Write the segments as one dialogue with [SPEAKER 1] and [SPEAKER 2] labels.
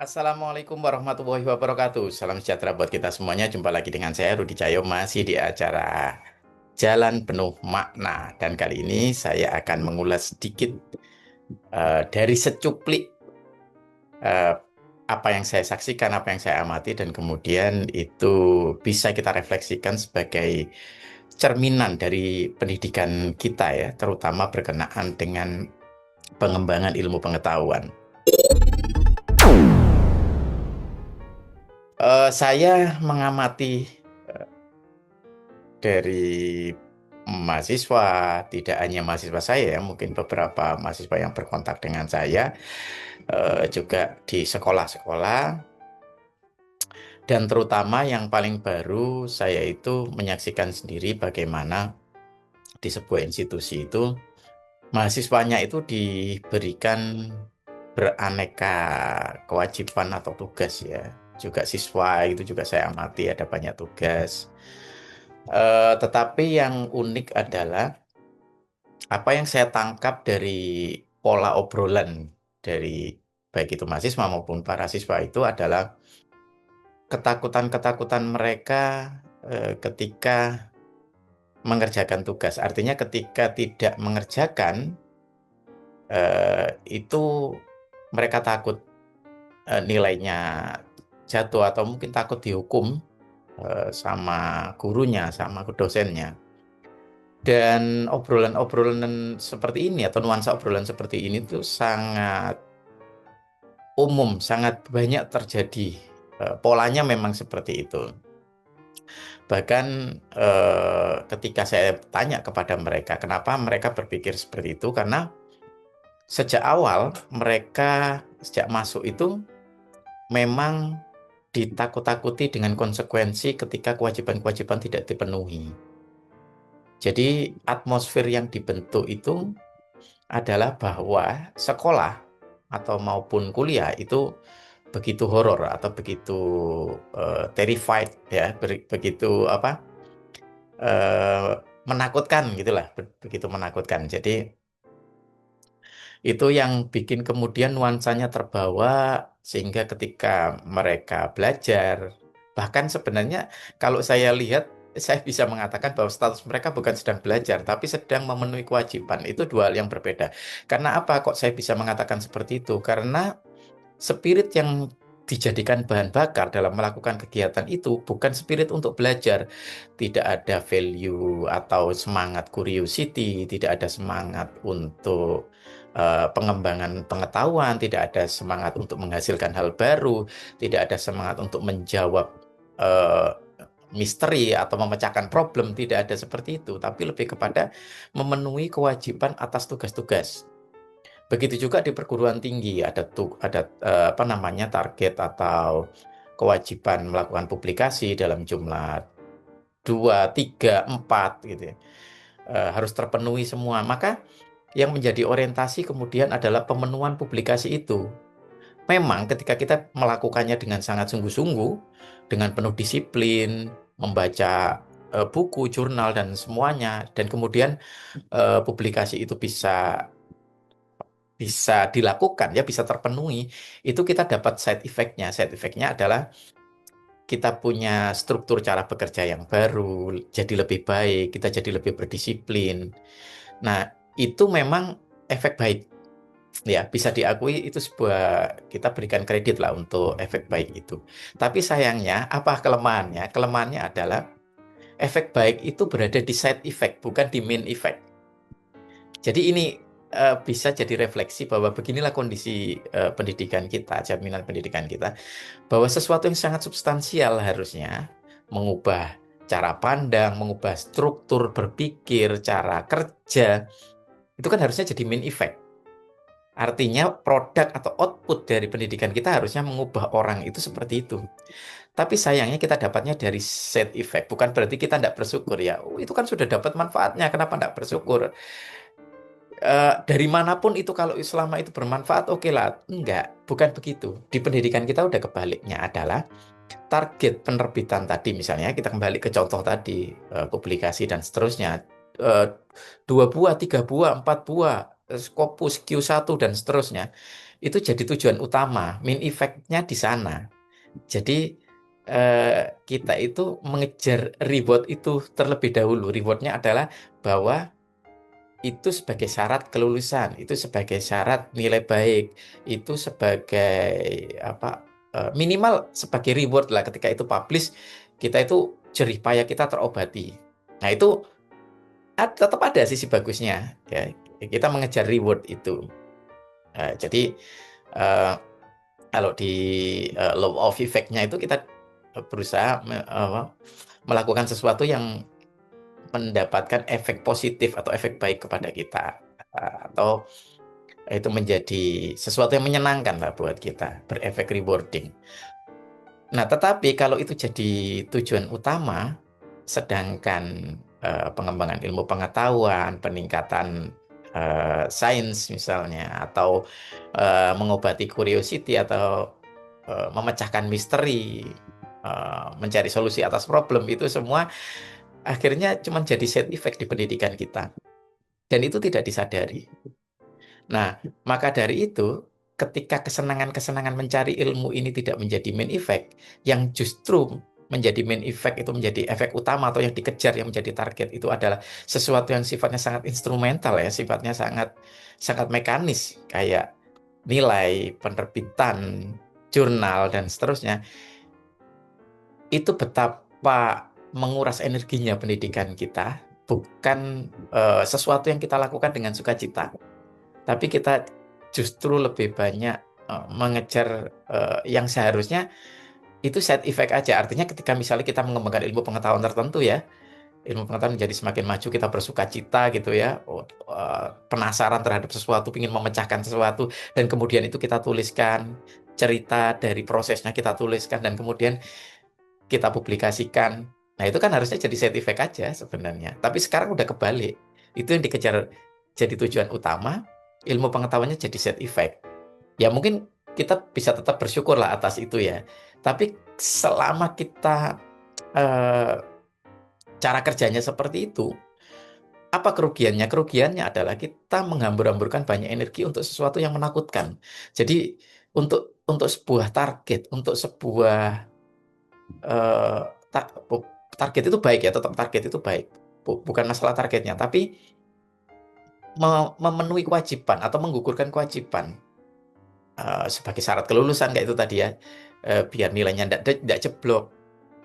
[SPEAKER 1] Assalamualaikum warahmatullahi wabarakatuh. Salam sejahtera buat kita semuanya. Jumpa lagi dengan saya Rudi Cayo masih di acara Jalan Penuh Makna. Dan kali ini saya akan mengulas sedikit dari secuplik eh, apa yang saya saksikan, apa yang saya amati, dan kemudian itu bisa kita refleksikan sebagai cerminan dari pendidikan kita ya, terutama berkenaan dengan pengembangan ilmu pengetahuan. Saya mengamati dari mahasiswa, tidak hanya mahasiswa saya ya, mungkin beberapa mahasiswa yang berkontak dengan saya, juga di sekolah-sekolah, dan terutama yang paling baru saya itu menyaksikan sendiri bagaimana di sebuah institusi itu mahasiswanya itu diberikan beraneka kewajiban atau tugas ya. Juga siswa itu juga saya amati ada banyak tugas. Tetapi yang unik adalah apa yang saya tangkap dari pola obrolan dari baik itu mahasiswa maupun para siswa itu adalah ketakutan-ketakutan mereka ketika mengerjakan tugas. Artinya ketika tidak mengerjakan itu mereka takut nilainya jatuh atau mungkin takut dihukum sama gurunya, sama dosennya. Dan obrolan-obrolan seperti ini atau nuansa obrolan seperti ini tuh sangat umum, sangat banyak terjadi. Polanya memang seperti itu. Bahkan ketika saya tanya kepada mereka, kenapa mereka berpikir seperti itu? Karena sejak awal mereka sejak masuk itu memang ditakut-takuti dengan konsekuensi ketika kewajiban-kewajiban tidak dipenuhi. Jadi atmosfer yang dibentuk itu adalah bahwa sekolah atau maupun kuliah itu begitu horor atau begitu terrified ya, begitu apa menakutkan gitulah, begitu menakutkan. Jadi itu yang bikin kemudian nuansanya terbawa sehingga ketika mereka belajar, bahkan sebenarnya kalau saya lihat, saya bisa mengatakan bahwa status mereka bukan sedang belajar, tapi sedang memenuhi kewajiban. Itu dua hal yang berbeda. Karena apa kok saya bisa mengatakan seperti itu? Karena spirit yang dijadikan bahan bakar dalam melakukan kegiatan itu bukan spirit untuk belajar. Tidak ada value atau semangat curiosity, tidak ada semangat untuk pengembangan pengetahuan, tidak ada semangat untuk menghasilkan hal baru, tidak ada semangat untuk menjawab eh, misteri atau memecahkan problem, tidak ada seperti itu, tapi lebih kepada memenuhi kewajiban atas tugas-tugas. Begitu juga di perguruan tinggi ada apa namanya target atau kewajiban melakukan publikasi dalam jumlah 2, 3, 4 gitu ya. Harus terpenuhi semua. Maka yang menjadi orientasi kemudian adalah pemenuhan publikasi itu. Memang ketika kita melakukannya dengan sangat sungguh-sungguh, dengan penuh disiplin, membaca buku, jurnal dan semuanya, dan kemudian publikasi itu bisa bisa dilakukan ya, bisa terpenuhi, itu kita dapat side effect-nya. Side effect-nya adalah kita punya struktur cara bekerja yang baru, jadi lebih baik, kita jadi lebih berdisiplin. Nah, itu memang efek baik. Ya, bisa diakui itu sebuah, kita berikan kredit lah untuk efek baik itu. Tapi sayangnya, apa kelemahannya? Kelemahannya adalah efek baik itu berada di side effect, bukan di main effect. Jadi ini bisa jadi refleksi bahwa beginilah kondisi pendidikan kita, jaminan pendidikan kita, bahwa sesuatu yang sangat substansial harusnya mengubah cara pandang, mengubah struktur berpikir, cara kerja, itu kan harusnya jadi main effect. Artinya produk atau output dari pendidikan kita harusnya mengubah orang itu seperti itu. Tapi sayangnya kita dapatnya dari side effect. Bukan berarti kita tidak bersyukur ya. Oh, itu kan sudah dapat manfaatnya, kenapa tidak bersyukur? Dari manapun itu kalau selama itu bermanfaat, oke lah. Enggak, bukan begitu. Di pendidikan kita udah kebaliknya adalah target penerbitan tadi, misalnya kita kembali ke contoh tadi, publikasi dan seterusnya. Eh, 2 buah, 3 buah, 4 buah, Scopus, Q1 dan seterusnya. itu jadi tujuan utama, main effect-nya di sana. Jadi kita itu mengejar reward itu terlebih dahulu. Reward-nya adalah bahwa itu sebagai syarat kelulusan, itu sebagai syarat nilai baik, itu sebagai apa minimal sebagai reward lah ketika itu publish, kita itu jerih payah kita terobati. Nah itu tetap ada sisi bagusnya ya. Kita mengejar reward itu. Jadi eh, kalau di law of effect-nya itu kita berusaha melakukan sesuatu yang mendapatkan efek positif atau efek baik kepada kita. Atau itu menjadi sesuatu yang menyenangkan lah buat kita, berefek rewarding. Nah, tetapi kalau itu jadi tujuan utama, sedangkan pengembangan ilmu pengetahuan, peningkatan sains misalnya, atau mengobati curiosity atau memecahkan misteri, mencari solusi atas problem, itu semua akhirnya cuma jadi side effect di pendidikan kita. Dan itu tidak disadari. Nah, maka dari itu, ketika kesenangan-kesenangan mencari ilmu ini tidak menjadi main effect, yang justru menjadi main effect itu menjadi efek utama atau yang dikejar yang menjadi target itu adalah sesuatu yang sifatnya sangat instrumental ya, sifatnya sangat sangat mekanis kayak nilai, penerbitan, jurnal dan seterusnya. Itu betapa menguras energinya pendidikan kita, bukan sesuatu yang kita lakukan dengan sukacita. Tapi kita justru lebih banyak mengejar yang seharusnya itu side effect aja. Artinya ketika misalnya kita mengembangkan ilmu pengetahuan tertentu ya, ilmu pengetahuan menjadi semakin maju, kita bersuka cita gitu ya, penasaran terhadap sesuatu, ingin memecahkan sesuatu, dan kemudian itu kita tuliskan, cerita dari prosesnya kita tuliskan, dan kemudian kita publikasikan. Nah itu kan harusnya jadi side effect aja sebenarnya. Tapi sekarang udah kebalik. Itu yang dikejar jadi tujuan utama, ilmu pengetahuannya jadi side effect. Ya mungkin kita bisa tetap bersyukur lah atas itu ya. Tapi selama kita eh, cara kerjanya seperti itu, apa kerugiannya? Kerugiannya adalah kita menghambur-hamburkan banyak energi untuk sesuatu yang menakutkan. Jadi untuk sebuah target, untuk sebuah eh, target itu baik ya, tetap target itu baik. Bukan masalah targetnya, tapi memenuhi kewajiban atau menggugurkan kewajiban sebagai syarat kelulusan kayak itu tadi ya, biar nilainya tidak jeblok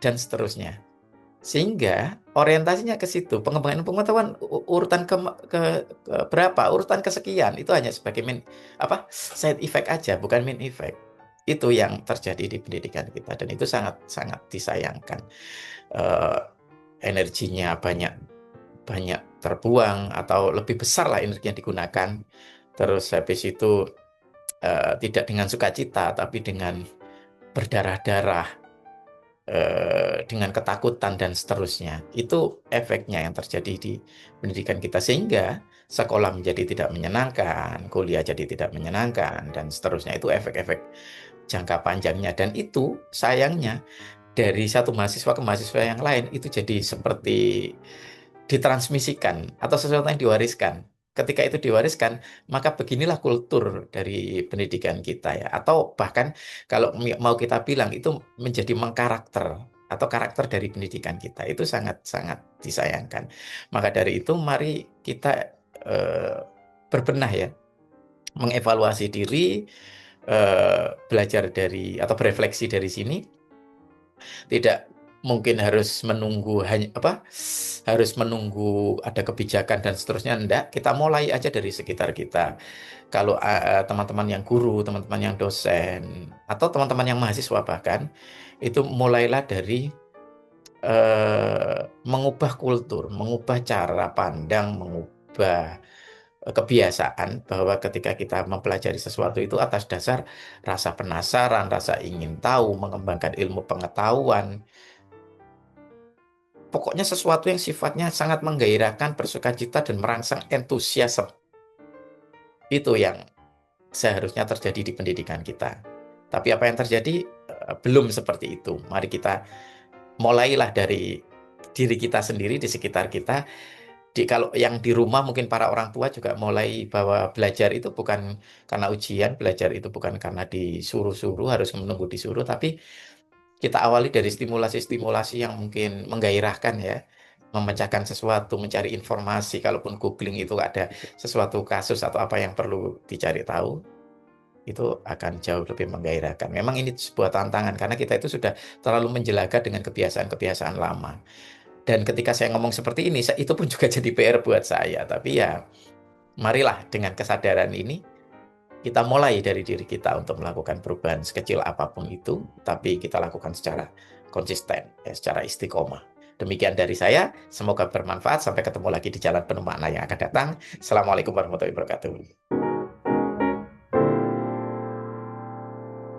[SPEAKER 1] dan seterusnya. Sehingga orientasinya ke situ, pengembangan pengetahuan urutan ke berapa, urutan kesekian itu hanya sebagai side effect aja, bukan main effect. Itu yang terjadi di pendidikan kita dan itu sangat sangat disayangkan. Eh, Energinya banyak banyak terbuang atau lebih besar lah energi yang digunakan. Terus habis itu tidak dengan sukacita tapi dengan berdarah-darah, dengan ketakutan dan seterusnya. Itu efeknya yang terjadi di pendidikan kita sehingga sekolah menjadi tidak menyenangkan, kuliah jadi tidak menyenangkan dan seterusnya. Itu efek-efek jangka panjangnya dan itu sayangnya dari satu mahasiswa ke mahasiswa yang lain itu jadi seperti ditransmisikan atau sesuatu yang diwariskan. Ketika itu diwariskan, maka beginilah kultur dari pendidikan kita ya. Atau bahkan kalau mau kita bilang itu menjadi mengkarakter atau karakter dari pendidikan kita. Itu sangat-sangat disayangkan. Maka dari itu mari kita eh, berbenah ya, mengevaluasi diri, belajar dari atau berefleksi dari sini tidak mungkin harus menunggu harus menunggu ada kebijakan dan seterusnya enggak kita mulai aja dari sekitar kita kalau teman-teman yang guru teman-teman yang dosen atau teman-teman yang mahasiswa bahkan itu mulailah dari mengubah kultur mengubah cara pandang mengubah kebiasaan bahwa ketika kita mempelajari sesuatu itu atas dasar rasa penasaran, rasa ingin tahu, mengembangkan ilmu pengetahuan, pokoknya sesuatu yang sifatnya sangat menggairahkan, bersukacita, dan merangsang entusiasme. Itu yang seharusnya terjadi di pendidikan kita. Tapi apa yang terjadi belum seperti itu. Mari kita mulailah dari diri kita sendiri, di sekitar kita, Kalau yang di rumah mungkin para orang tua juga mulai bahwa belajar itu bukan karena ujian, belajar itu bukan karena disuruh-suruh, harus menunggu disuruh, tapi kita awali dari stimulasi-stimulasi yang mungkin menggairahkan ya, memecahkan sesuatu, mencari informasi, kalaupun googling itu ada sesuatu kasus atau apa yang perlu dicari tahu, itu akan jauh lebih menggairahkan. Memang ini sebuah tantangan karena kita itu sudah terlalu menjelaga dengan kebiasaan-kebiasaan lama. Dan ketika saya ngomong seperti ini, itu pun juga jadi PR buat saya. Tapi ya, marilah dengan kesadaran ini kita mulai dari diri kita untuk melakukan perubahan sekecil apapun itu, tapi kita lakukan secara konsisten, ya, secara istiqomah. Demikian dari saya, semoga bermanfaat. Sampai ketemu lagi di jalan penuh makna yang akan datang. Assalamualaikum warahmatullahi wabarakatuh.